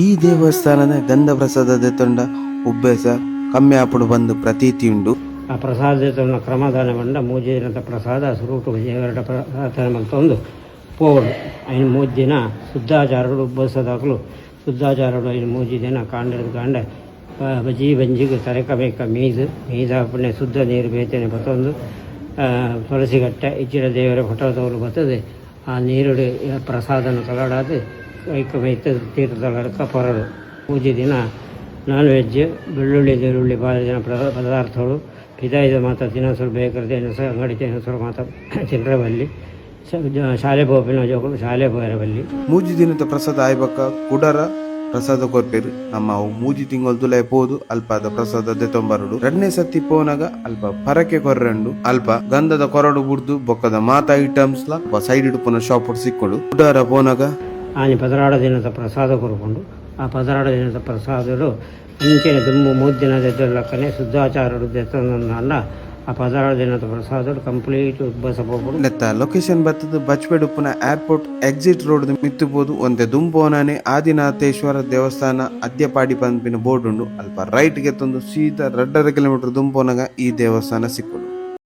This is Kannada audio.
ಈ ದೇವಸ್ಥಾನದ ಗಂಧ ಪ್ರಸಾದದ ತೊಂಡ ಉಬ್ಬೆಸ ಕಮ್ಮಿ ಆಪುಡು ಬಂದು ಪ್ರತೀತಿ ಉಂಡು. ಆ ಪ್ರಸಾದದ ಕ್ರಮದಾನ ಬಂಡ ಮೂಜಿನಂತ ಪ್ರಸಾದ ಸುರುಟು ವಿಜಯಗರಡ ಪ್ರಾರ್ಥನೆ ಮಂತೊಂದು ಪೋವಡು ಐನು ಮೂಜಿ ದಿನ ಶುದ್ಧಾಚಾರಗಳು ಉಬ್ಬಸದಾಗಲು ಶುದ್ಧಾಚಾರಗಳು ಐನು ಮೂಜಿ ದಿನ ಕಾಂಡದ ಕಾಂಡ ಬಜಿ ಬಂಜಿಗೆ ತರಕ ಬೇಕ ಮೀದಾಪಣೆ ಶುದ್ಧ ನೀರು ಬೇತೇನೆ ಬತ್ತೊಂದು ತುಳಸಿಗಟ್ಟೆ ಇಚ್ಚಿಡ ದೇವರ ಫೋಟೋದವರು ಬರ್ತದೆ. ಆ ನೀರುಡು ಪ್ರಸಾದನ ಕಲಾಡಾದು ಕೈಕ ಮೈತ ತೀರ್ಥದೊಳಕ ಪೊರಡು ಪೂಜೆ ದಿನ ನಾನ್ ವೆಜ್ ಬೆಳ್ಳುಳ್ಳಿ ಈರುಳ್ಳಿ ಭಾಳ ಜನ ಪದಾರ್ಥಗಳು ಪಿದಾಯದ ಮಾತ್ರ ತಿನ್ನಸಲು ಬೇಕಾದ ತಿನಸು ಅಂಗಡಿ ತಿನಸಲು ಮಾತ್ರ ಚಿಲ್ಲರೆ ಬಲ್ಲಿ ಶಾಲೆ ಬೋಪಿನ ಜೋಗಳು ಶಾಲೆ ಬೋರಬಲ್ಲಿ ಮೂಜಿ ದಿನದ ಪ್ರಸಾದ ಆಯ್ಬಕ್ಕ ಕುಡರ ಪ್ರಸಾದ ಕೊರ್ಪೇರು ನಮ್ಮ ಅವು ಮೂಜಿ ತಿಂಗಳು ತುಲೆ ಪೋದು ಅಲ್ಪದ ಪ್ರಸಾದ ದೆತೊಂಬರಡು ಎರಡನೇ ಸತಿ ಪೋನಾಗ ಅಲ್ಪ ಪರಕೆ ಕೊರ್ರಂಡು ಅಲ್ಪ ಗಂಧದ ಕೊರಡು ಬುಡ್ದು ಬೊಕ್ಕದ ಮಾತ ಐಟಮ್ಸ್ ಲ ಸೈಡ್ ಇಡ್ಪುನ ಶಾಪ್ ಸಿಕ್ಕೊಡು ಕುಡರ ಪೋನಾಗ ಆನೆ ಪದರಾಡ ದಿನದ ಪ್ರಸಾದ ಕೊರ್ಕೊಂಡು ಆ ಪದರಾಡ ದಿನದ ಪ್ರಸಾದಗಳು ಮುಂಚೆನೆ ದುಂಬು 3 ದಿನದ ಲೆಕ್ಕನೆ ಶುದ್ಧಾಚಾರಡು ದೆತ್ತೊಂದಲ್ಲ ಆ ಪದರಾಡ ದಿನದ ಪ್ರಸಾದಗಳು ಕಂಪ್ಲೀಟ್ ಉಬ್ಬಸ ಹೋಗ್ಬೋದು. ನೆತ್ತ ಲೊಕೇಶನ್ ಬರ್ತದ ಬಚ್ಪೇಡ್ ಉಪ್ಪುನ ಏರ್ಪೋರ್ಟ್ ಎಕ್ಸಿಟ್ ರೋಡ್ ಮಿತ್ತುಬೋದು ಒಂದೆ ದುಂಬೋನಾನೆ ಆದಿನಾಥೇಶ್ವರ ದೇವಸ್ಥಾನ ಅದ್ಯಪಾಡಿ ಪಂಪಿನ ಬೋರ್ಡ್ ಉಂಡು ಅಲ್ಪ ರೈಟ್ ಗೆ ತಂದು ಸೀದಾ 2.5 ಕಿಲೋಮೀಟರ್ ದುಂಬೋನಾಗ ಈ ದೇವಸ್ಥಾನ ಸಿಕ್ಕುಡು.